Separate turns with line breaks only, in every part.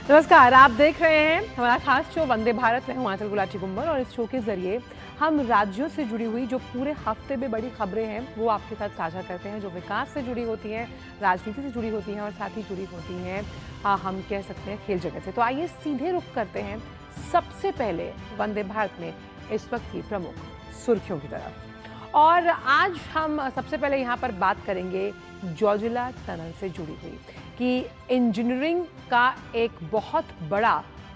नमस्कार, आप देख रहे हैं हमारा खास शो वंदे भारत में। हूं आंचल गुलाटी गुंबर और इस शो के जरिए हम राज्यों से जुड़ी हुई जो पूरे हफ्ते में बड़ी खबरें हैं वो आपके साथ साझा करते हैं, जो विकास से जुड़ी होती हैं, राजनीति से जुड़ी होती हैं और साथ ही जुड़ी होती हैं हम कह सकते हैं खेल जगत से। तो आइए सीधे रुख करते हैं सबसे पहले वंदे भारत में इस वक्त की प्रमुख सुर्खियों की तरफ। और आज हम सबसे पहले यहाँ पर बात करेंगे जोजिला टनल से जुड़ी हुई कि इंजीनियरिंग का एक बहुत बड़ा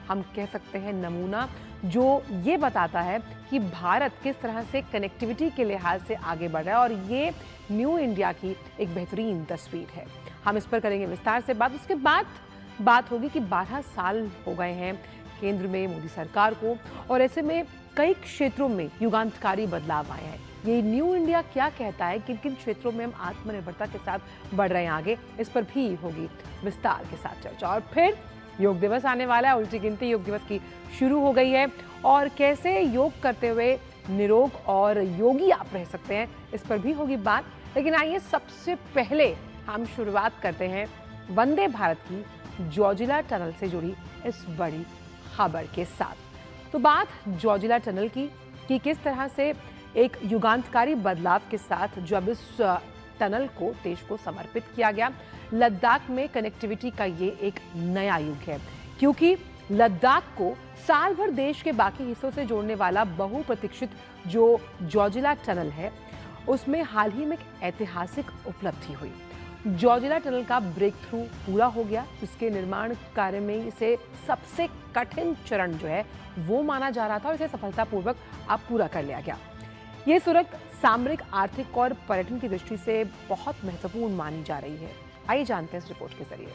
हम कह सकते हैं नमूना जो ये बताता है कि भारत किस तरह से कनेक्टिविटी के लिहाज से आगे बढ़ रहा है, और ये न्यू इंडिया की एक बेहतरीन तस्वीर है। हम इस पर करेंगे विस्तार से बात। उसके बाद बात होगी कि 12 साल हो गए हैं केंद्र में मोदी सरकार को, और ऐसे में कई क्षेत्रों में युगांतकारी बदलाव आए हैं। ये न्यू इंडिया क्या कहता है, किन किन क्षेत्रों में हम आत्मनिर्भरता के साथ बढ़ रहे हैं आगे, इस पर भी होगी विस्तार के साथ चर्चा। और फिर योग दिवस आने वाला है, उल्टी गिनती योग दिवस की शुरू हो गई है, और कैसे योग करते हुए निरोग और योगी आप रह सकते हैं, इस पर भी होगी बात। लेकिन आइए सबसे पहले हम शुरुआत करते हैं वंदे भारत की जोजिला टनल से जुड़ी इस बड़ी खबर के साथ। तो बात जोजिला टनल की कि किस तरह से एक युगांतकारी बदलाव के साथ जब इस टनल को देश को समर्पित किया गया। लद्दाख में कनेक्टिविटी का ये एक नया युग है, क्योंकि लद्दाख को साल भर देश के बाकी हिस्सों से जोड़ने वाला बहुप्रतीक्षित जो जोजिला टनल है, उसमें हाल ही में एक ऐतिहासिक उपलब्धि हुई। जोजिला टनल का ब्रेक थ्रू पूरा हो गया। इसके निर्माण कार्य में इसे सबसे कठिन चरण जो है वो माना जा रहा था, और इसे सफलतापूर्वक अब पूरा कर लिया गया। ये सुरंग सामरिक, आर्थिक और पर्यटन की दृष्टि से बहुत महत्वपूर्ण मानी जा रही है। आइए जानते हैं इस रिपोर्ट के जरिए।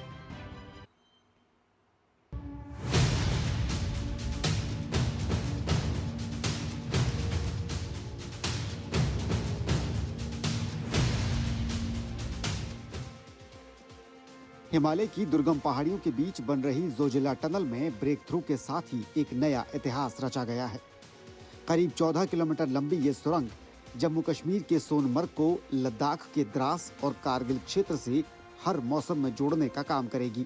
हिमालय की दुर्गम पहाड़ियों के बीच बन रही जोजिला टनल में ब्रेक थ्रू के साथ ही एक नया इतिहास रचा गया है। करीब 14 किलोमीटर लंबी ये सुरंग जम्मू कश्मीर के सोनमर्ग को लद्दाख के द्रास और कारगिल क्षेत्र से हर मौसम में जोड़ने का काम करेगी।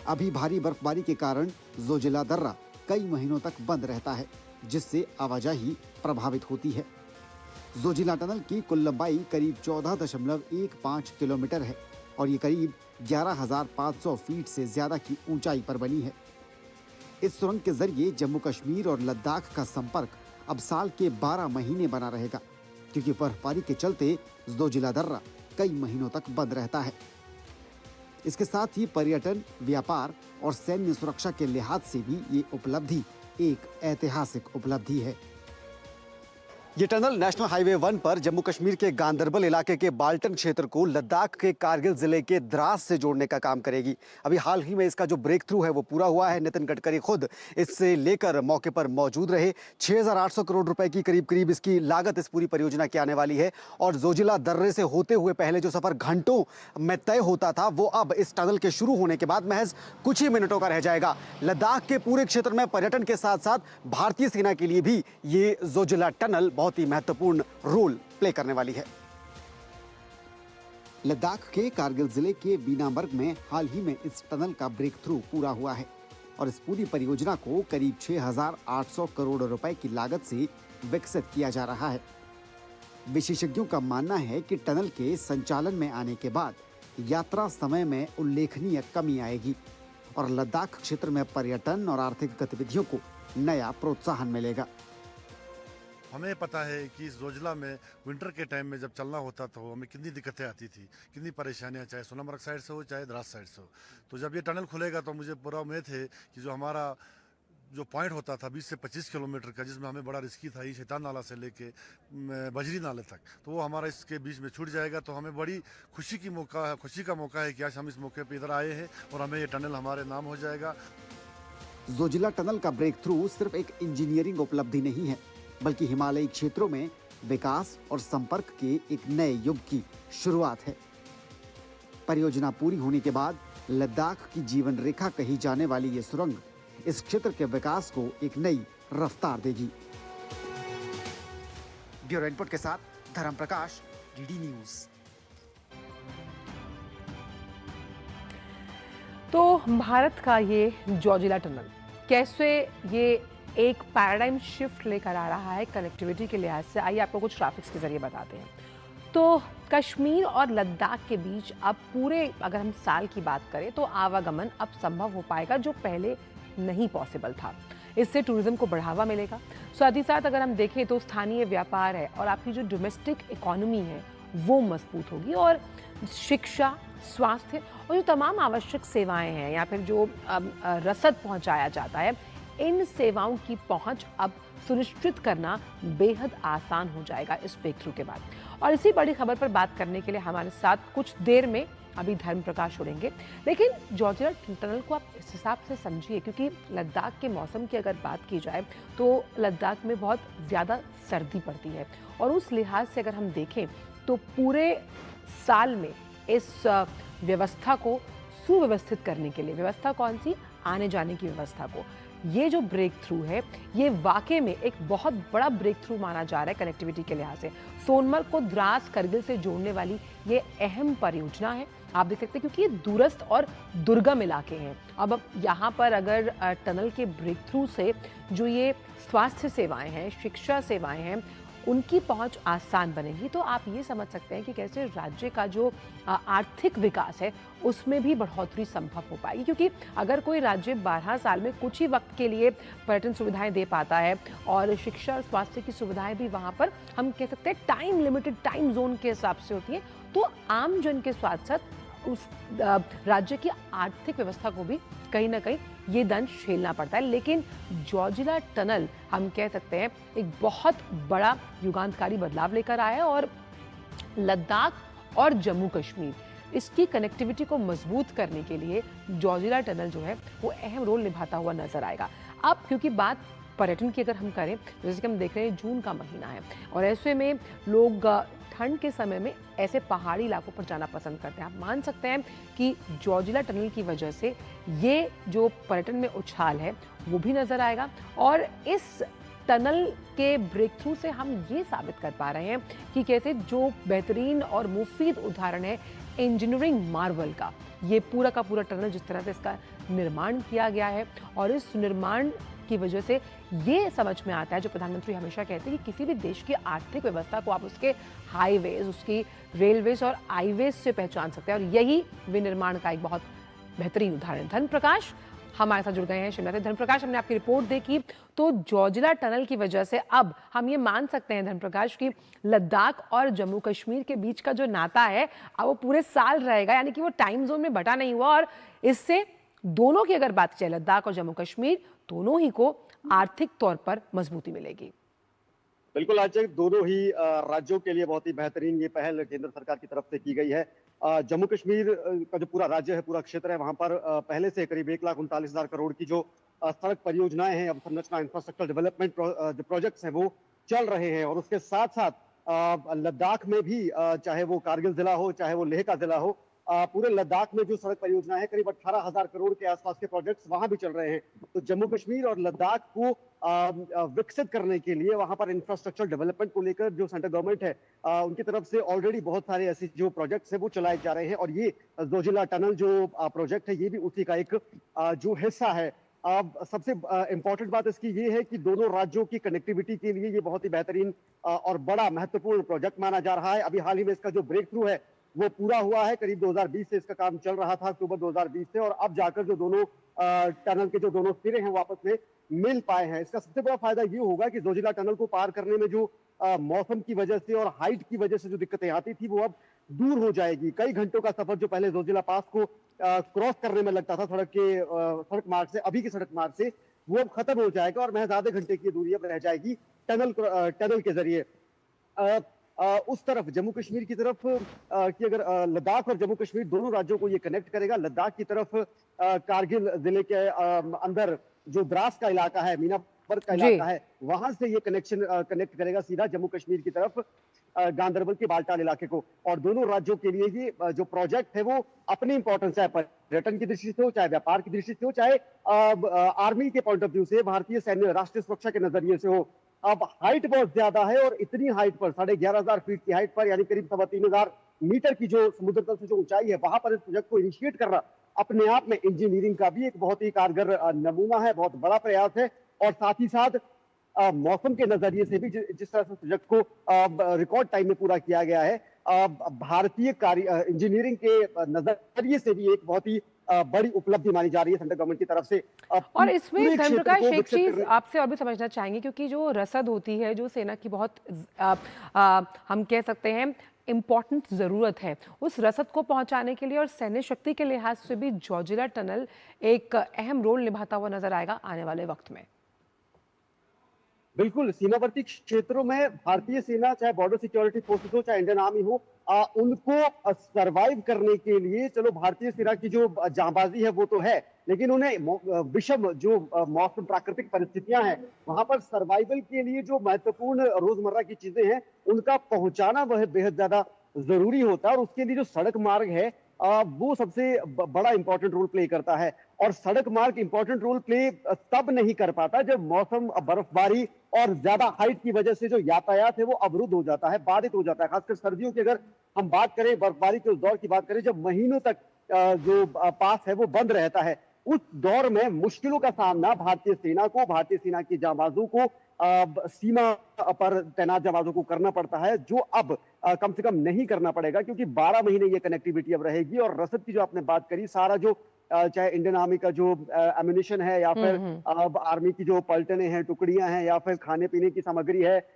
अभी भारी बर्फबारी के कारण जोजिला दर्रा कई महीनों तक बंद रहता है, जिससे आवाजाही प्रभावित होती है। जोजिला टनल की कुल लंबाई करीब 14.15 किलोमीटर है और ये करीब 11,500 फीट से ज्यादा की ऊंचाई पर बनी है। इस सुरंग के जरिए जम्मू कश्मीर और लद्दाख का संपर्क अब साल के 12 महीने बना रहेगा, क्योंकि बर्फबारी के चलते जोजिला दर्रा कई महीनों तक बंद रहता है। इसके साथ ही पर्यटन, व्यापार और सैन्य सुरक्षा के लिहाज से भी ये उपलब्धि एक ऐतिहासिक उपलब्धि है। ये टनल नेशनल हाईवे 1 पर जम्मू कश्मीर के गांदरबल इलाके के बाल्टन क्षेत्र को लद्दाख के कारगिल जिले के द्रास से जोड़ने का काम करेगी। अभी हाल ही में इसका जो ब्रेक थ्रू है वो पूरा हुआ है। नितिन गडकरी खुद इससे लेकर मौके पर मौजूद रहे। 6,800 करोड़ रुपए की करीब इसकी लागत इस पूरी परियोजना की आने वाली है, और जोजिला दर्रे से होते हुए पहले जो सफर घंटों में तय होता था वो अब इस टनल के शुरू होने के बाद महज कुछ ही मिनटों का रह जाएगा। लद्दाख के पूरे क्षेत्र में पर्यटन के साथ साथ भारतीय सेना के लिए भी ये जोजिला टनल बहुत ही महत्वपूर्ण रोल प्ले करने वाली है। लद्दाख के कारगिल जिले के बीनामर्ग में हाल ही में इस टनल का ब्रेक थ्रू पूरा हुआ है, और इस पूरी परियोजना को करीब 6,800 करोड़ रुपए की लागत से विकसित किया जा रहा है। विशेषज्ञों का मानना है कि टनल के संचालन में आने के बाद यात्रा समय में उल्लेखनीय कमी आएगी, और लद्दाख क्षेत्र में पर्यटन और आर्थिक गतिविधियों को नया प्रोत्साहन मिलेगा।
हमें पता है कि इस जोजिला में विंटर के टाइम में जब चलना होता तो हमें कितनी दिक्कतें आती थी, कितनी परेशानियां, चाहे सोनमर्ग साइड से हो चाहे द्रास साइड से हो। तो जब ये टनल खुलेगा तो मुझे पूरा उम्मीद है कि जो हमारा जो पॉइंट होता था 20 से 25 किलोमीटर का, जिसमें हमें बड़ा रिस्की था, ये शैतान नाला से लेके बजरी नाले तक, तो वो हमारा इसके बीच में छूट जाएगा। तो हमें बड़ी खुशी का मौका है कि आज हम इस मौके पर इधर आए हैं और हमें ये टनल हमारे नाम हो जाएगा।
जोजिला टनल का ब्रेक थ्रू सिर्फ एक इंजीनियरिंग उपलब्धि नहीं है, बल्कि हिमालयी क्षेत्रों में विकास और संपर्क के एक नए युग की शुरुआत है। परियोजना पूरी होने के बाद लद्दाख की जीवन रेखा कही जाने वाली ये सुरंग इस क्षेत्र के विकास को एक नई रफ्तार देगी। ब्यूरो रिपोर्ट के साथ धर्म प्रकाश, डीडी न्यूज।
तो भारत का ये जोजिला टनल कैसे ये एक पैराडाइम शिफ्ट लेकर आ रहा है कनेक्टिविटी के लिहाज से, आइए आपको कुछ ग्राफिक्स के जरिए बताते हैं। तो कश्मीर और लद्दाख के बीच अब पूरे अगर हम साल की बात करें तो आवागमन अब संभव हो पाएगा जो पहले नहीं पॉसिबल था। इससे टूरिज्म को बढ़ावा मिलेगा। साथ ही साथ अगर हम देखें तो स्थानीय व्यापार है और आपकी जो डोमेस्टिक इकोनॉमी है वो मजबूत होगी और शिक्षा, स्वास्थ्य और जो तमाम आवश्यक सेवाएं हैं या फिर जो रसद पहुंचाया जाता है, इन सेवाओं की पहुंच अब सुनिश्चित करना बेहद आसान हो जाएगा इस ब्रेक थ्रू के बाद। और इसी बड़ी खबर पर बात करने के लिए हमारे साथ कुछ देर में अभी धर्म प्रकाश जुड़ेंगे। लेकिन जोजिला टनल को आप इस हिसाब से समझिए, क्योंकि लद्दाख के मौसम की अगर बात की जाए तो लद्दाख में बहुत ज़्यादा सर्दी पड़ती है और उस लिहाज से अगर हम देखें तो पूरे साल में इस व्यवस्था को सुव्यवस्थित करने के लिए, व्यवस्था कौन सी, आने जाने की व्यवस्था को, ये जो ब्रेक थ्रू है ये वाकई में एक बहुत बड़ा ब्रेक थ्रू माना जा रहा है कनेक्टिविटी के लिहाज से। सोनमर्ग को द्रास करगिल से जोड़ने वाली ये अहम परियोजना है, आप देख सकते हैं, क्योंकि ये दूरस्थ और दुर्गम इलाके हैं। अब यहाँ पर अगर टनल के ब्रेक थ्रू से जो ये स्वास्थ्य सेवाएं हैं, शिक्षा सेवाएं हैं, उनकी पहुंच आसान बनेगी, तो आप ये समझ सकते हैं कि कैसे राज्य का जो आर्थिक विकास है उसमें भी बढ़ोतरी संभव हो पाएगी। क्योंकि अगर कोई राज्य 12 साल में कुछ ही वक्त के लिए पर्यटन सुविधाएं दे पाता है और शिक्षा और स्वास्थ्य की सुविधाएं भी वहाँ पर हम कह सकते हैं टाइम लिमिटेड टाइम जोन के हिसाब से होती हैं, तो आम जन के साथ साथ उस राज्य की आर्थिक व्यवस्था को भी कहीं ना कहीं ये दंश झेलना पड़ता है। लेकिन जोजिला टनल हम कह सकते हैं एक बहुत बड़ा युगांतकारी बदलाव लेकर आया है और लद्दाख और जम्मू कश्मीर इसकी कनेक्टिविटी को मजबूत करने के लिए जोजिला टनल जो है वो अहम रोल निभाता हुआ नजर आएगा। अब क्योंकि बात पर्यटन की अगर हम करें, जैसे कि हम देख रहे हैं जून का महीना है और ऐसे में लोग ठंड के समय में ऐसे पहाड़ी इलाकों पर जाना पसंद करते हैं। आप मान सकते हैं कि जोजिला टनल की वजह से ये जो पर्यटन में उछाल है वो भी नजर आएगा और इस टनल के ब्रेक थ्रू से हम ये साबित कर पा रहे हैं कि कैसे जो बेहतरीन और मुफीद उदाहरण है इंजीनियरिंग मार्वल का, ये पूरा का पूरा टनल जिस तरह से इसका निर्माण किया गया है और इस निर्माण की वजह से ये समझ में आता है, जो प्रधानमंत्री हमेशा कहते हैं कि किसी भी देश की आर्थिक व्यवस्था को आप उसके हाईवेज, उसकी रेलवेज और हाईवेज से पहचान सकते हैं और यही विनिर्माण का एक बहुत बेहतरीन उदाहरण। धर्म प्रकाश हमारे साथ जुड़ गए हैं शिमला से। धर्म प्रकाश, हमने आपकी रिपोर्ट देखी तो जोजिला टनल की वजह से अब हम ये मान सकते हैं धर्म प्रकाश की लद्दाख और जम्मू कश्मीर के बीच का जो नाता है अब वो पूरे साल रहेगा, यानी कि वो टाइम जोन में बटा नहीं हुआ और इससे दोनों की अगर बात की जाए, लद्दाख और जम्मू कश्मीर दोनों ही को आर्थिक तौर पर मजबूती मिलेगी।
बिल्कुल आज दोनों ही राज्यों के लिए बहुत ही बेहतरीन ये पहल केंद्र सरकार की तरफ से की गई है। जम्मू कश्मीर का जो पूरा राज्य है, पूरा क्षेत्र है, वहां पर पहले से करीब 1,39,000 करोड़ की जो सड़क परियोजनाएं हैं, अवसंरचना इंफ्रास्ट्रक्चर डेवलपमेंट जो प्रोजेक्ट्स हैं वो चल रहे हैं और उसके साथ साथ लद्दाख में भी चाहे वो कारगिल जिला हो, चाहे वो लेह का जिला हो, पूरे लद्दाख में जो सड़क परियोजना है करीब 18,000 करोड़ के आसपास के प्रोजेक्ट्स वहां भी चल रहे हैं। तो जम्मू कश्मीर और लद्दाख को विकसित करने के लिए वहां पर इंफ्रास्ट्रक्चर डेवलपमेंट को लेकर जो सेंट्रल गवर्नमेंट है उनकी तरफ से ऑलरेडी बहुत सारे ऐसे जो प्रोजेक्ट्स है वो चलाए जा रहे हैं और ये जोजिला टनल जो प्रोजेक्ट है ये भी उसी का एक जो हिस्सा है। सबसे इंपॉर्टेंट बात इसकी ये है कि दोनों राज्यों की कनेक्टिविटी के लिए ये बहुत ही बेहतरीन और बड़ा महत्वपूर्ण प्रोजेक्ट माना जा रहा है। अभी हाल ही में इसका जो ब्रेक थ्रू है वो पूरा हुआ है, करीब 2020 से इसका काम चल रहा था, अक्टूबर 2020 से, और अब जाकर जो दोनों टनल के जो दोनों सिरे हैं वो आपस में मिल पाए हैं। इसका सबसे बड़ा फायदा ये होगा कि जोजिला टनल को पार करने में जो मौसम की वजह से और हाइट की वजह से जो दिक्कतें आती थी वो अब दूर हो जाएगी। कई घंटों का सफर जो पहले जोजिला पास को क्रॉस करने में लगता था सड़क मार्ग से, अभी की सड़क मार्ग से, वो अब खत्म हो जाएगा और महज आधे घंटे की दूरी अब रह जाएगी टनल के जरिए। उस तरफ जम्मू कश्मीर की तरफ कि अगर लद्दाख और जम्मू कश्मीर दोनों राज्यों को ये कनेक्ट करेगा। लद्दाख की तरफ कारगिल जिले के अंदर जो द्रास का इलाका है, मीनापुर का इलाका है, वहां से ये कनेक्ट करेगा सीधा जम्मू कश्मीर की तरफ गांधरबल के बाल्टाल इलाके को। और दोनों राज्यों के लिए ये जो प्रोजेक्ट है वो अपनी इंपॉर्टेंस है, पर्यटन की दृष्टि से हो, चाहे व्यापार की दृष्टि से हो, चाहे आर्मी के पॉइंट ऑफ व्यू से, भारतीय सैन्य राष्ट्रीय सुरक्षा के नजरिए से हो। अब हाइट बहुत ज्यादा है और इतनी हाइट पर 11,500 फीट की हाइट पर, यानी करीब 3,500 मीटर की जो समुद्र तल से जो ऊंचाई है, वहां पर इस प्रोजेक्ट को इनिशिएट करना अपने आप में इंजीनियरिंग का भी एक बहुत ही कारगर नमूना है, बहुत बड़ा प्रयास है। और साथ ही साथ मौसम के नजरिए से भी जिस तरह से प्रोजेक्ट को रिकॉर्ड टाइम में पूरा किया गया है, भारतीय कार्य इंजीनियरिंग के नजरिए से भी एक बहुत ही बड़ी उपलब्धि मानी जा रही है सेंट्रल गवर्नमेंट की तरफ से।
और इसमें
पूरे क्षेत्र
धर्मप्रकाश
को
एक
विकसित
चीज
करने-
आपसे और भी समझना चाहेंगे, क्योंकि जो रसद होती है, जो सेना की बहुत हम कह सकते हैं इम्पोर्टेंट ज़रूरत है, उस रसद को पहुंचाने के लिए और सैन्य शक्ति के लिहाज से भी जोजिला टनल एक अहम रोल निभाता हुआ नजर आएगा आने वाले वक्त में।
बिल्कुल, सीमावर्ती क्षेत्रों में भारतीय सेना, चाहे बॉर्डर सिक्योरिटी फोर्सेस हो, चाहे इंडियन आर्मी हो, उनको सरवाइव करने के लिए, चलो भारतीय सेना की जो जांबाजी है वो तो है, लेकिन उन्हें विषम जो मौसम प्राकृतिक परिस्थितियां हैं, वहां पर सर्वाइवल के लिए जो महत्वपूर्ण रोजमर्रा की चीजें हैं उनका पहुंचाना वह बेहद ज्यादा जरूरी होता है। और उसके लिए जो सड़क मार्ग है वो सबसे बड़ा इंपॉर्टेंट रोल प्ले करता है। और सड़क मार्ग इंपॉर्टेंट रोल प्ले तब नहीं कर पाता जब मौसम, बर्फबारी और ज्यादा हाइट की वजह से जो यातायात है वो अवरुद्ध हो जाता है, बाधित हो जाता है। खासकर सर्दियों की अगर हम बात करें, बर्फबारी के उस दौर की बात करें जब महीनों तक जो पास है वो बंद रहता है, उस दौर में मुश्किलों का सामना भारतीय सेना को, भारतीय सेना के जांबाजों को, सीमा पर तैनात जांबाजों को करना पड़ता है, जो अब कम से कम नहीं करना पड़ेगा, क्योंकि 12 महीने ये कनेक्टिविटी अब रहेगी। और रसद की जो आपने बात करी, सारा जो चाहे इंडियन आर्मी का जो एम्युनिशन है, या फिर आर्मी की जो पलटने हैं, टुकड़ियां हैं, या फिर खाने पीने की सामग्री है,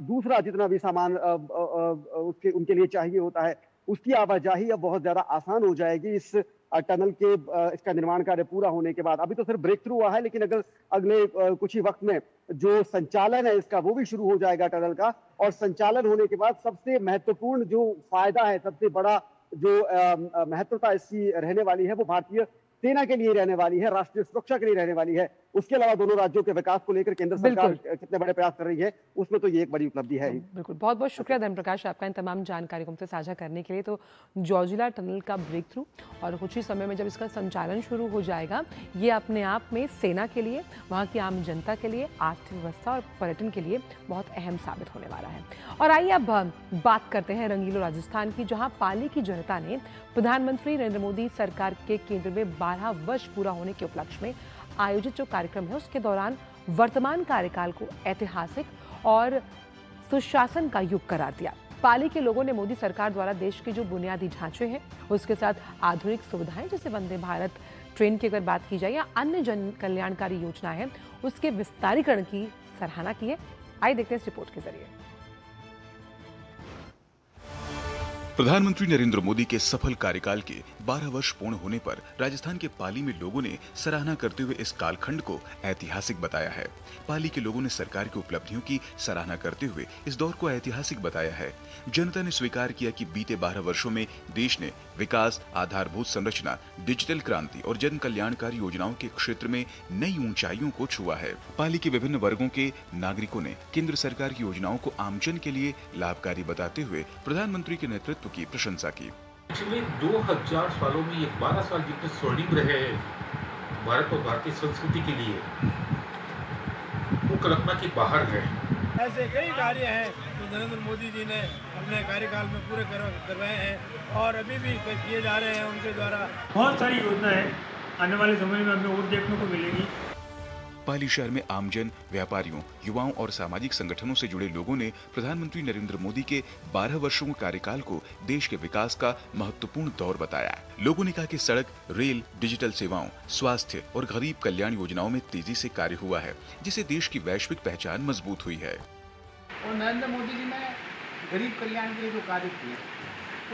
दूसरा जितना भी सामान उसके उनके लिए चाहिए होता है, उसकी आवाजाही अब बहुत ज्यादा आसान हो जाएगी इस टनल के इसका निर्माण कार्य पूरा होने के बाद। अभी तो सिर्फ ब्रेक थ्रू हुआ है, लेकिन अगर अगले कुछ ही वक्त में जो संचालन है इसका वो भी शुरू हो जाएगा टनल का। और संचालन होने के बाद सबसे महत्वपूर्ण जो फायदा है, सबसे बड़ा जो महत्वता इसकी रहने वाली है, वो भारतीय सेना के लिए रहने वाली है, राष्ट्रीय सुरक्षा के लिए रहने वाली है। उसके अलावा दोनों राज्यों के विकास को लेकर केंद्र सरकार कितने बड़े प्रयास कर रही है, उसमें तो ये एक बड़ी उपलब्धि है।
बिल्कुल, बहुत बहुत शुक्रिया धर्मप्रकाश आपका इन तमाम जानकारी को हमसे साझा करने के लिए। तो जोजिला टनल का ब्रेक थ्रू और कुछ ही समय में जब इसका संचालन शुरू हो जाएगा, ये अपने आप में सेना के लिए, वहाँ की आम जनता के लिए, अर्थव्यवस्था और पर्यटन के लिए बहुत अहम साबित होने वाला है। और आइए अब बात करते हैं रंगीलो राजस्थान की, जहाँ पाली की जनता ने प्रधानमंत्री नरेंद्र मोदी सरकार के केंद्र में 12 वर्ष पूरा होने के उपलक्ष्य में आयोजित जो कार्यक्रम है उसके दौरान वर्तमान कार्यकाल को ऐतिहासिक और सुशासन का युग करार दिया। पाली के लोगों ने मोदी सरकार द्वारा देश के जो बुनियादी ढांचे हैं, उसके साथ आधुनिक सुविधाएं जैसे वंदे भारत ट्रेन की अगर बात की जाए या अन्य जन कल्याणकारी योजना है, उसके विस्तारीकरण की सराहना की है। आइए देखते हैं इस रिपोर्ट के जरिए।
प्रधानमंत्री नरेंद्र मोदी के सफल कार्यकाल के 12 वर्ष पूर्ण होने पर राजस्थान के पाली में लोगों ने सराहना करते हुए इस कालखंड को ऐतिहासिक बताया है। पाली के लोगों ने सरकार की उपलब्धियों की सराहना करते हुए इस दौर को ऐतिहासिक बताया है। जनता ने स्वीकार किया कि बीते 12 वर्षों में देश ने विकास, आधारभूत संरचना, डिजिटल क्रांति और जन कल्याणकारी योजनाओं के क्षेत्र में नई ऊंचाइयों को छुआ है। पाली के विभिन्न वर्गों के नागरिकों ने केंद्र सरकार की योजनाओं को आमजन के लिए लाभकारी बताते हुए प्रधानमंत्री के नेतृत्व की प्रशंसा की।
पिछले 2000 सालों में ये 12 साल जितने स्वर्णिम रहे हैं भारत और भारतीय संस्कृति के लिए, वो कल्पना के बाहर है।
ऐसे कई कार्य हैं जो नरेंद्र मोदी जी ने अपने कार्यकाल में पूरे करवाए हैं और अभी भी किए जा रहे हैं उनके द्वारा।
बहुत सारी योजनाएं आने वाले समय में हमें और देखने को मिलेगी।
पाली शहर में आमजन, व्यापारियों, युवाओं और सामाजिक संगठनों से जुड़े लोगों ने प्रधानमंत्री नरेंद्र मोदी के 12 वर्षों के कार्यकाल को देश के विकास का महत्वपूर्ण दौर बताया। लोगों ने कहा कि सड़क, रेल, डिजिटल सेवाओं, स्वास्थ्य और गरीब कल्याण योजनाओं में तेजी से कार्य हुआ है, जिससे देश की वैश्विक पहचान मजबूत हुई है।
और नरेंद्र मोदी जी ने गरीब कल्याण के लिए जो कार्य किए,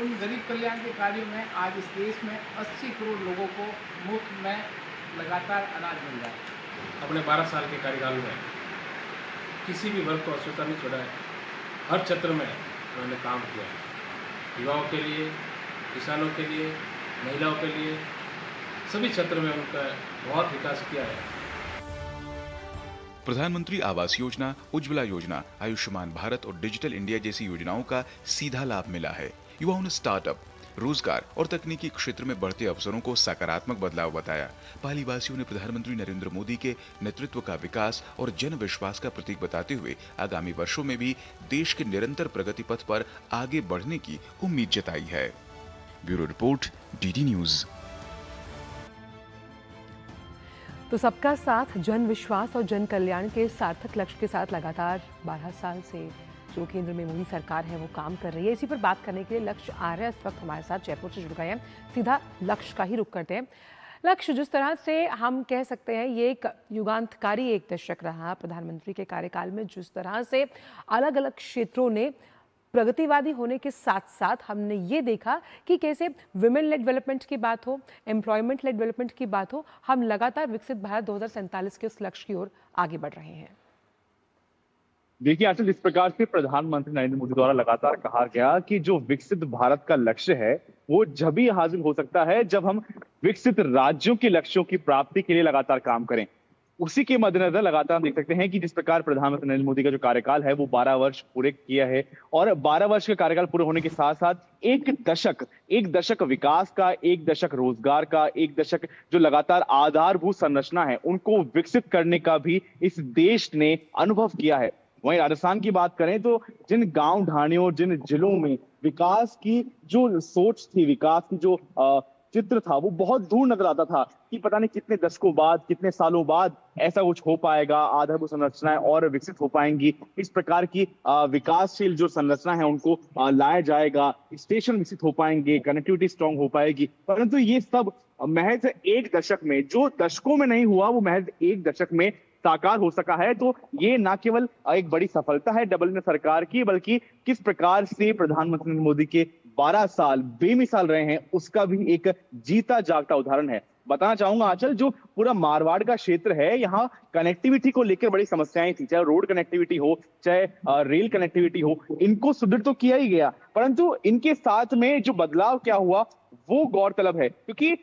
उन गरीब कल्याण के कार्यों में आज इस देश में 80 करोड़ लोगों को मुफ्त में लगातार अनाज मिल रहा है।
अपने 12 साल के कार्यकाल में किसी भी वर्ग को अस्वीकार नहीं छोड़ा है। हर क्षेत्र में उन्होंने काम किया है। युवाओं के लिए, किसानों के लिए, महिलाओं के लिए, सभी क्षेत्र में उनका बहुत विकास किया है।
प्रधानमंत्री आवास योजना, उज्ज्वला योजना, आयुष्मान भारत और डिजिटल इंडिया जैसी योजनाओं का सीधा लाभ मिला है। युवाओं ने स्टार्टअप, रोजगार और तकनीकी क्षेत्र में बढ़ते अवसरों को सकारात्मक बदलाव बताया। पाली वासियों ने प्रधानमंत्री नरेंद्र मोदी के नेतृत्व का विकास और जन विश्वास का प्रतीक बताते हुए आगामी वर्षों में भी देश के निरंतर प्रगति पथ पर आगे बढ़ने की उम्मीद जताई है। Bureau report, DD news.
तो सबका साथ, जन विश्वास और जन कल्याण के सार्थक लक्ष्य के साथ लगातार 12 साल से जो केंद्र में मोदी सरकार है वो काम कर रही है। इसी पर बात करने के लिए लक्ष्य आर्य इस वक्त हमारे साथ जयपुर से जुड़ गए हैं। सीधा लक्ष्य का ही रुख करते हैं। लक्ष्य, जिस तरह से हम कह सकते हैं ये एक युगांतकारी एक दशक रहा प्रधानमंत्री के कार्यकाल में, जिस तरह से अलग अलग क्षेत्रों ने प्रगतिवादी होने के साथ साथ हमने ये देखा कि कैसे विमेन लेड डेवलपमेंट की बात हो, एम्प्लॉयमेंट लेड डेवलपमेंट की बात हो, हम लगातार विकसित भारत 2047 के उस लक्ष्य की ओर आगे बढ़ रहे हैं।
देखिए आजकल जिस प्रकार से प्रधानमंत्री नरेंद्र मोदी द्वारा लगातार कहा गया कि जो विकसित भारत का लक्ष्य है वो जब भी हासिल हो सकता है जब हम विकसित राज्यों के लक्ष्यों की प्राप्ति के लिए लगातार काम करें। उसी के मद्देनजर लगातार हम देख सकते हैं कि जिस प्रकार प्रधानमंत्री नरेंद्र मोदी का जो कार्यकाल है वो 12 वर्ष पूरे किया है और 12 वर्ष का कार्यकाल पूरे होने के साथ साथ एक दशक विकास का, एक दशक रोजगार का, एक दशक जो लगातार आधारभूत संरचना है उनको विकसित करने का भी इस देश ने अनुभव किया है। वहीं राजस्थान की बात करें तो जिन गांव ढाणियों, जिन जिलों में विकास की जो सोच थी, विकास की जो चित्र था वो बहुत दूर नजर आता था कि पता नहीं कितने दशकों बाद, कितने सालों बाद ऐसा कुछ हो पाएगा, आधारभूत संरचनाएं और विकसित हो पाएंगी, इस प्रकार की विकासशील जो संरचना है उनको लाया जाएगा, स्टेशन विकसित हो पाएंगे, कनेक्टिविटी स्ट्रांग हो पाएगी। परंतु ये सब महज एक दशक में, जो दशकों में नहीं हुआ वो महज एक दशक में साकार हो सका है। तो ये ना केवल एक बड़ी सफलता है डबल इंजन सरकार की, बल्कि किस प्रकार से प्रधानमंत्री मोदी के 12 साल बेमिसाल रहे हैं उसका भी एक जीता जागता उदाहरण है। बताना चाहूंगा आंचल, जो पूरा मारवाड़ का क्षेत्र है यहाँ कनेक्टिविटी को लेकर बड़ी समस्याएं थी, चाहे रोड कनेक्टिविटी हो, चाहे रेल कनेक्टिविटी हो, इनको सुदृढ़ तो किया ही गया, परंतु इनके साथ में जो बदलाव क्या हुआ वो गौरतलब है। क्योंकि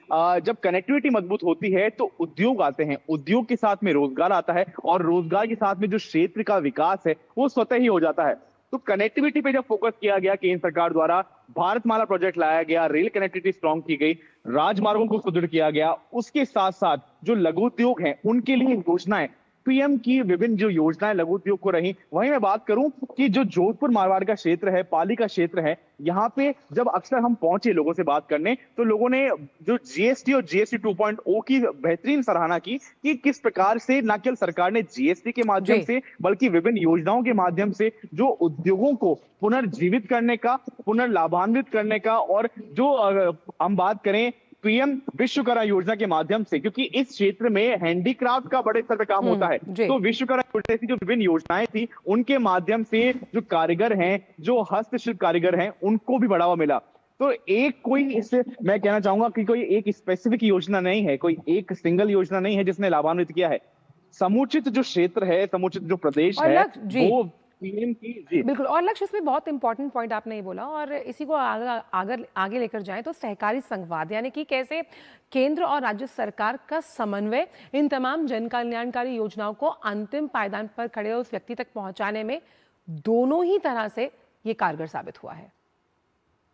जब कनेक्टिविटी मजबूत होती है तो उद्योग आते हैं, उद्योग के साथ में रोजगार आता है और रोजगार के साथ में जो क्षेत्र का विकास है वो स्वतः ही हो जाता है। तो कनेक्टिविटी पे जब फोकस किया गया केंद्र सरकार द्वारा, भारतमाला प्रोजेक्ट लाया गया, रेल कनेक्टिविटी स्ट्रांग की गई, राजमार्गों को सुदृढ़ किया गया, उसके साथ साथ जो लघु उद्योग हैं उनके लिए योजनाएं, पीएम की विभिन्न जो योजनाएं लघु उद्योग को रही। वहीं मैं बात करूं कि जो जोधपुर मारवाड़ का क्षेत्र है, पाली का क्षेत्र है, यहाँ पे जब अक्सर हम पहुंचे लोगों से बात करने तो लोगों ने जो जीएसटी और जीएसटी 2.0 की बेहतरीन सराहना की कि किस प्रकार से न केवल सरकार ने जीएसटी के माध्यम से बल्कि विभिन्न योजनाओं के माध्यम से जो उद्योगों को पुनर्जीवित करने का, पुनर्लाभान्वित करने का, और जो हम बात करें पीएम विश्वकर्मा योजना के माध्यम से, क्योंकि इस क्षेत्र में हैंडीक्राफ्ट का बड़े स्तर पर काम होता है, तो विश्वकर्मा योजना जैसी जो विभिन्न योजनाएं थी उनके माध्यम से जो कारीगर हैं, जो हस्तशिल्प कारीगर हैं, उनको भी बढ़ावा मिला। तो एक कोई इससे मैं कहना चाहूंगा कि कोई एक स्पेसिफिक योजना नहीं है, कोई एक सिंगल योजना नहीं है जिसने लाभान्वित किया है। समुचित जो क्षेत्र है, समुचित जो प्रदेश है वो पीएम की। जी
बिल्कुल। और लक्ष्य, इसमें बहुत इंपॉर्टेंट पॉइंट आपने ये बोला और इसी को आगे लेकर जाएं तो सहकारी संवाद, यानी कि कैसे केंद्र और राज्य सरकार का समन्वय इन तमाम जन कल्याणकारी योजनाओं को अंतिम पायदान पर खड़े उस व्यक्ति तक पहुंचाने में दोनों ही तरह से ये कारगर साबित हुआ है।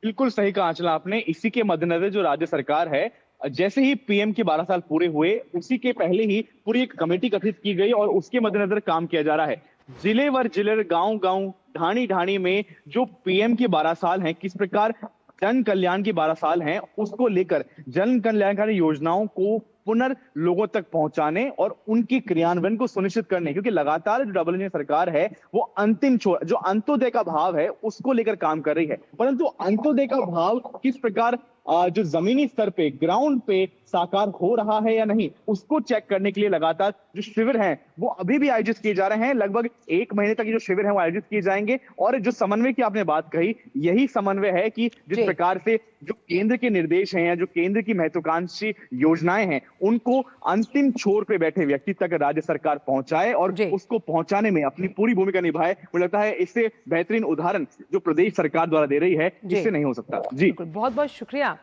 बिल्कुल सही कहा आंचल आपने। इसी के मद्देनजर जो राज्य सरकार है, जैसे ही पीएम के 12 साल पूरे हुए उसी के पहले ही पूरी एक कमेटी गठित की गई और उसके मद्देनजर काम किया जा रहा है। जिले वर जिले, गांव गांव, ढाणी ढाणी में जो पीएम के 12 साल हैं, किस प्रकार जन कल्याण के 12 साल हैं, उसको लेकर जन कल्याणकारी योजनाओं को पुनर् लोगों तक पहुंचाने और उनके क्रियान्वयन को सुनिश्चित करने, क्योंकि लगातार जो डबल इंजन सरकार है वो अंतिम छोर, जो अंत्योदय का भाव है उसको लेकर काम कर रही है। परंतु अंत्योदय का भाव किस प्रकार जो जमीनी स्तर पे, ग्राउंड पे साकार हो रहा है या नहीं, उसको चेक करने के लिए लगातार जो शिविर हैं वो अभी भी आयोजित किए जा रहे हैं। लगभग 1 महीने तक ये जो शिविर है वो आयोजित किए जाएंगे। और जो समन्वय की आपने बात कही, यही समन्वय है कि जिस प्रकार से जो केंद्र के निर्देश हैं या जो केंद्र की महत्वाकांक्षी योजनाएं हैं उनको अंतिम छोर पे बैठे व्यक्ति तक राज्य सरकार पहुंचाए और उसको पहुंचाने में अपनी पूरी भूमिका निभाए। मुझे लगता है इससे बेहतरीन उदाहरण जो प्रदेश सरकार द्वारा दे रही है इससे नहीं हो सकता। जी
बहुत बहुत शुक्रिया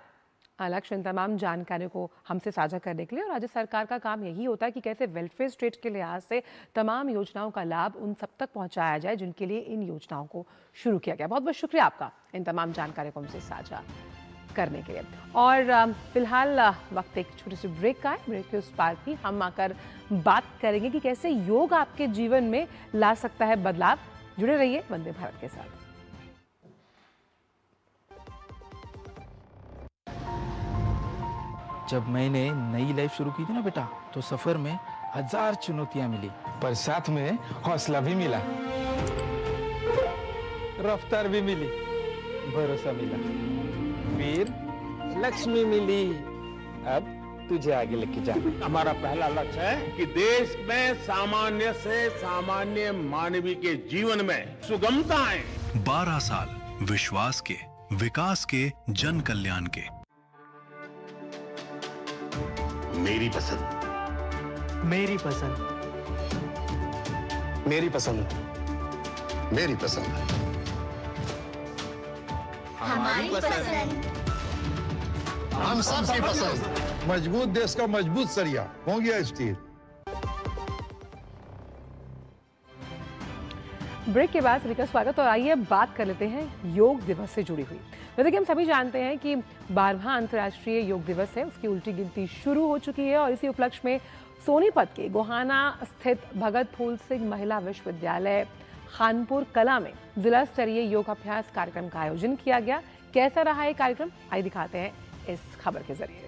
लक्ष्य, इन तमाम जानकारियों को हमसे साझा करने के लिए। और राज्य सरकार का काम यही होता है कि कैसे वेलफेयर स्टेट के लिहाज से तमाम योजनाओं का लाभ उन सब तक पहुंचाया जाए जिनके लिए इन योजनाओं को शुरू किया गया। बहुत बहुत शुक्रिया आपका इन तमाम जानकारियों को हमसे साझा करने के लिए। और फिलहाल वक्त एक छोटे से ब्रेक का है। ब्रेक के उस पार भी हम आकर बात करेंगे कि कैसे योग आपके जीवन में ला सकता है बदलाव। जुड़े रहिए वंदे भारत के साथ।
जब मैंने नई लाइफ शुरू की थी ना बेटा, तो सफर में 1000 चुनौतियां मिली, पर साथ में हौसला भी मिला, रफ्तार भी मिली, भरोसा मिला, फिर लक्ष्मी मिली। अब तुझे आगे लेके जाना।
हमारा पहला लक्ष्य है कि देश में सामान्य से सामान्य मानवीय के जीवन में सुगमता आए।
12 साल विश्वास के, विकास के, जन कल्याण के।
मेरी पसंद,
मेरी पसंद,
मेरी पसंद, मेरी पसंद,
हमारी पसंद,
हम सबकी पसंद।
मजबूत देश का मजबूत सरिया हो गया स्टील।
ब्रेक के बाद सभी का स्वागत। और आइए बात कर लेते हैं योग दिवस से जुड़ी हुई। जैसे कि हम सभी जानते हैं कि 12वां अंतर्राष्ट्रीय योग दिवस है, उसकी उल्टी गिनती शुरू हो चुकी है और इसी उपलक्ष्य में सोनीपत के गोहाना स्थित भगत फूल सिंह महिला विश्वविद्यालय खानपुर कला में जिला स्तरीय योगाभ्यास कार्यक्रम का आयोजन किया गया। कैसा रहा ये कार्यक्रम, आइए दिखाते हैं इस खबर के जरिए।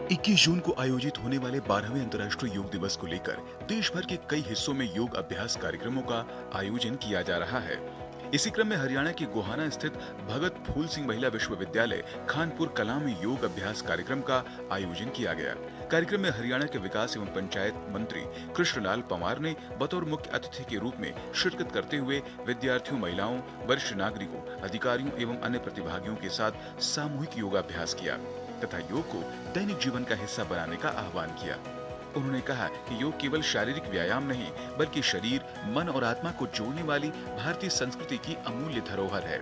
21 जून को आयोजित होने वाले 12वें अंतर्राष्ट्रीय योग दिवस को लेकर देश भर के कई हिस्सों में योग अभ्यास कार्यक्रमों का आयोजन किया जा रहा है। इसी क्रम में हरियाणा के गोहाना स्थित भगत फूल सिंह महिला विश्वविद्यालय खानपुर कला में योग अभ्यास कार्यक्रम का आयोजन किया गया। कार्यक्रम में हरियाणा के विकास एवं पंचायत मंत्री कृष्णलाल पंवार ने बतौर मुख्य अतिथि के रूप में शिरकत करते हुए विद्यार्थियों, महिलाओं, वरिष्ठ नागरिकों, अधिकारियों एवं अन्य प्रतिभागियों के साथ सामूहिक योगाभ्यास किया तथा योग को दैनिक जीवन का हिस्सा बनाने का आह्वान किया। उन्होंने कहा कि योग केवल शारीरिक व्यायाम नहीं, बल्कि शरीर, मन और आत्मा को जोड़ने वाली भारतीय संस्कृति की अमूल्य धरोहर है।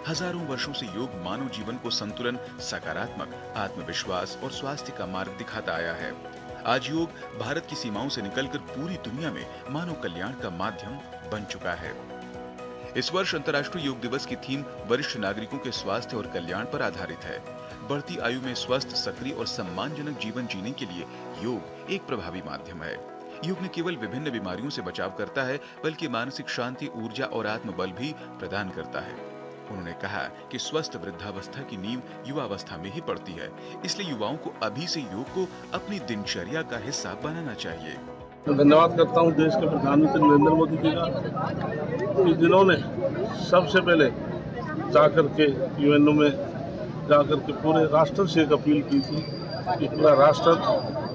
हजारों वर्षों से योग मानव जीवन को संतुलन, सकारात्मक, आत्मविश्वास और स्वास्थ्य का मार्ग दिखाता आया है। आज योग भारत की सीमाओं से निकलकर पूरी दुनिया में मानव कल्याण का माध्यम बन चुका है। इस वर्ष अंतर्राष्ट्रीय योग दिवस की थीम वरिष्ठ नागरिकों के स्वास्थ्य और कल्याण पर आधारित है। बढ़ती आयु में स्वस्थ, सक्रिय और सम्मानजनक जीवन जीने के लिए योग एक प्रभावी माध्यम है। योग न केवल विभिन्न बीमारियों से बचाव करता है, बल्कि मानसिक शांति, ऊर्जा और आत्मबल भी प्रदान करता है। उन्होंने कहा कि स्वस्थ वृद्धावस्था की नींव युवावस्था में ही पड़ती है, इसलिए युवाओं को अभी से योग को अपनी दिनचर्या का हिस्सा बनाना चाहिए।
धन्यवाद करता हूँ देश के प्रधानमंत्री नरेंद्र मोदी जी का, कि जिन्होंने सबसे पहले जाकर के यूएनओ में जाकर के पूरे राष्ट्र से एक अपील की थी कि पूरा राष्ट्र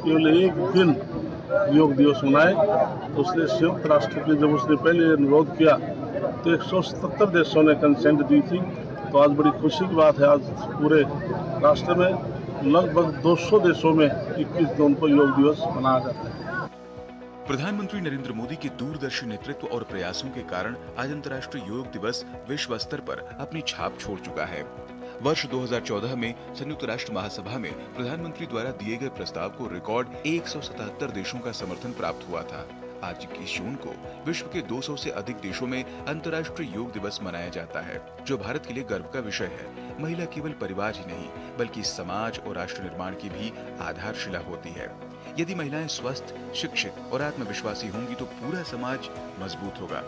केवल एक दिन योग दिवस मनाए। तो उसने संयुक्त राष्ट्र के जब उसने पहले अनुरोध किया तो 177 देशों ने कंसेंट दी थी। तो आज बड़ी खुशी की बात है, आज पूरे राष्ट्र में लगभग 200 देशों में 21 जून को योग दिवस मनाया जाता है।
प्रधानमंत्री नरेंद्र मोदी के दूरदर्शी नेतृत्व और प्रयासों के कारण आज अंतर्राष्ट्रीय योग दिवस विश्व स्तर पर अपनी छाप छोड़ चुका है। वर्ष 2014 में संयुक्त राष्ट्र महासभा में प्रधानमंत्री द्वारा दिए गए प्रस्ताव को रिकॉर्ड 177 देशों का समर्थन प्राप्त हुआ था। आज 21 जून को विश्व के 200 से अधिक देशों में अंतर्राष्ट्रीय योग दिवस मनाया जाता है, जो भारत के लिए गर्व का विषय है। महिला केवल परिवार ही नहीं, बल्कि समाज और राष्ट्र निर्माण की भी आधारशिला होती है। यदि महिलाएं स्वस्थ, शिक्षित और आत्मविश्वासी होंगी तो पूरा समाज मजबूत होगा।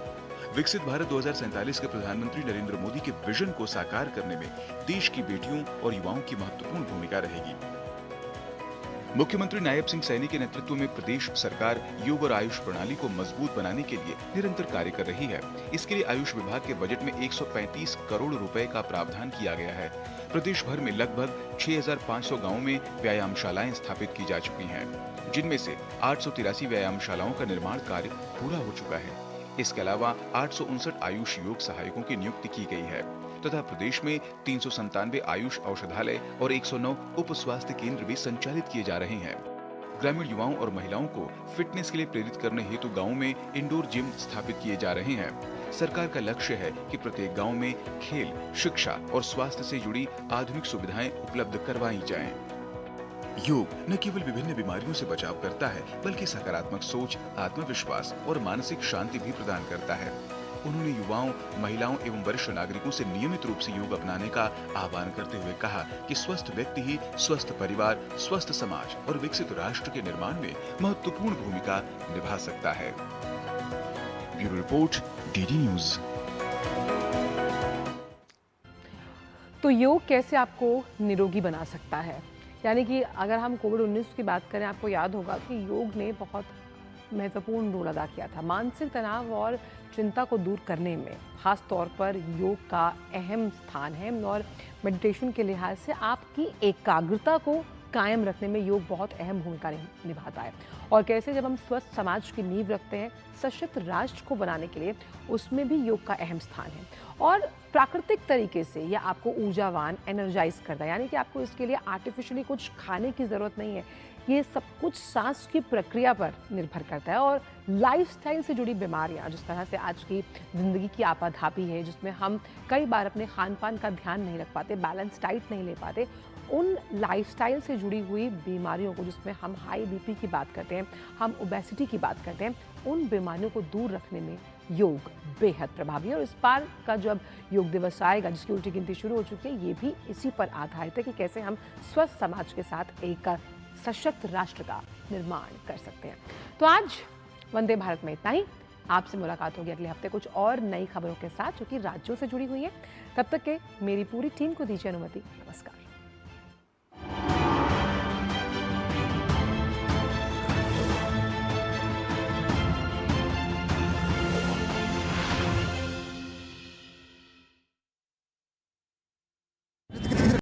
विकसित भारत 2047 के प्रधानमंत्री नरेंद्र मोदी के विजन को साकार करने में देश की बेटियों और युवाओं की महत्वपूर्ण भूमिका रहेगी। मुख्यमंत्री नायब सिंह सैनी के नेतृत्व में प्रदेश सरकार योग और आयुष प्रणाली को मजबूत बनाने के लिए निरंतर कार्य कर रही है। इसके लिए आयुष विभाग के बजट में 135 करोड़ रुपए का प्रावधान किया गया है। प्रदेश भर में लगभग 6500 गाँवों में व्यायामशालाएं स्थापित की जा चुकी हैं, जिनमें से 883 व्यायामशालाओं का निर्माण कार्य पूरा हो चुका है। इसके अलावा 859 आयुष योग सहायकों की नियुक्ति की गई है तथा प्रदेश में 397 आयुष औषधालय और 109 उप स्वास्थ्य केंद्र भी संचालित किए जा रहे हैं। ग्रामीण युवाओं और महिलाओं को फिटनेस के लिए प्रेरित करने हेतु गाँव में इंडोर जिम स्थापित किए जा रहे हैं। सरकार का लक्ष्य है कि प्रत्येक गाँव में खेल, शिक्षा और स्वास्थ्य से जुड़ी आधुनिक सुविधाएं उपलब्ध करवाई जाएं। योग न केवल विभिन्न बीमारियों से बचाव करता है, बल्कि सकारात्मक सोच, आत्मविश्वास और मानसिक शांति भी प्रदान करता है। उन्होंने युवाओं, महिलाओं एवं वरिष्ठ नागरिकों से नियमित रूप से योग अपनाने का आह्वान करते हुए कहा कि स्वस्थ व्यक्ति ही स्वस्थ परिवार, स्वस्थ समाज और विकसित राष्ट्र के निर्माण में महत्वपूर्ण भूमिका निभा सकता है। Bureau report, DD news.
तो तो योग कैसे आपको निरोगी बना सकता है? यानी कि अगर हम कोविड-19 की बात करें, आपको याद होगा कि योग ने बहुत महत्वपूर्ण रोल अदा किया था मानसिक तनाव और चिंता को दूर करने में। खास तौर पर योग का अहम स्थान है और मेडिटेशन के लिहाज से आपकी एकाग्रता को कायम रखने में योग बहुत अहम भूमिका निभाता है। और कैसे जब हम स्वस्थ समाज की नींव रखते हैं, सशक्त राष्ट्र को बनाने के लिए उसमें भी योग का अहम स्थान है। और प्राकृतिक तरीके से यह आपको ऊर्जावान, एनर्जाइज करता है, यानी कि आपको इसके लिए आर्टिफिशियली कुछ खाने की ज़रूरत नहीं है। ये सब कुछ सांस की प्रक्रिया पर निर्भर करता है। और लाइफस्टाइल से जुड़ी बीमारियां, जिस तरह से आज की ज़िंदगी की आपाधापी है, जिसमें हम कई बार अपने खान पान का ध्यान नहीं रख पाते, बैलेंस डाइट नहीं ले पाते, उन लाइफस्टाइल से जुड़ी हुई बीमारियों को, जिसमें हम हाई बीपी की बात करते हैं, हम ओबेसिटी की बात करते हैं, उन बीमारियों को दूर रखने में योग बेहद प्रभावी है। और इस बार का जब योग दिवस आएगा, जिसकी उल्टी गिनती शुरू हो चुकी है, ये भी इसी पर आधारित है कि कैसे हम स्वस्थ समाज के साथ एक सशक्त राष्ट्र का निर्माण कर सकते हैं। तो आज वंदे भारत में इतना ही। आपसे मुलाकात होगी अगले हफ्ते कुछ और नई खबरों के साथ, जो कि राज्यों से जुड़ी हुई है। तब तक के मेरी पूरी टीम को दीजिए अनुमति। नमस्कार।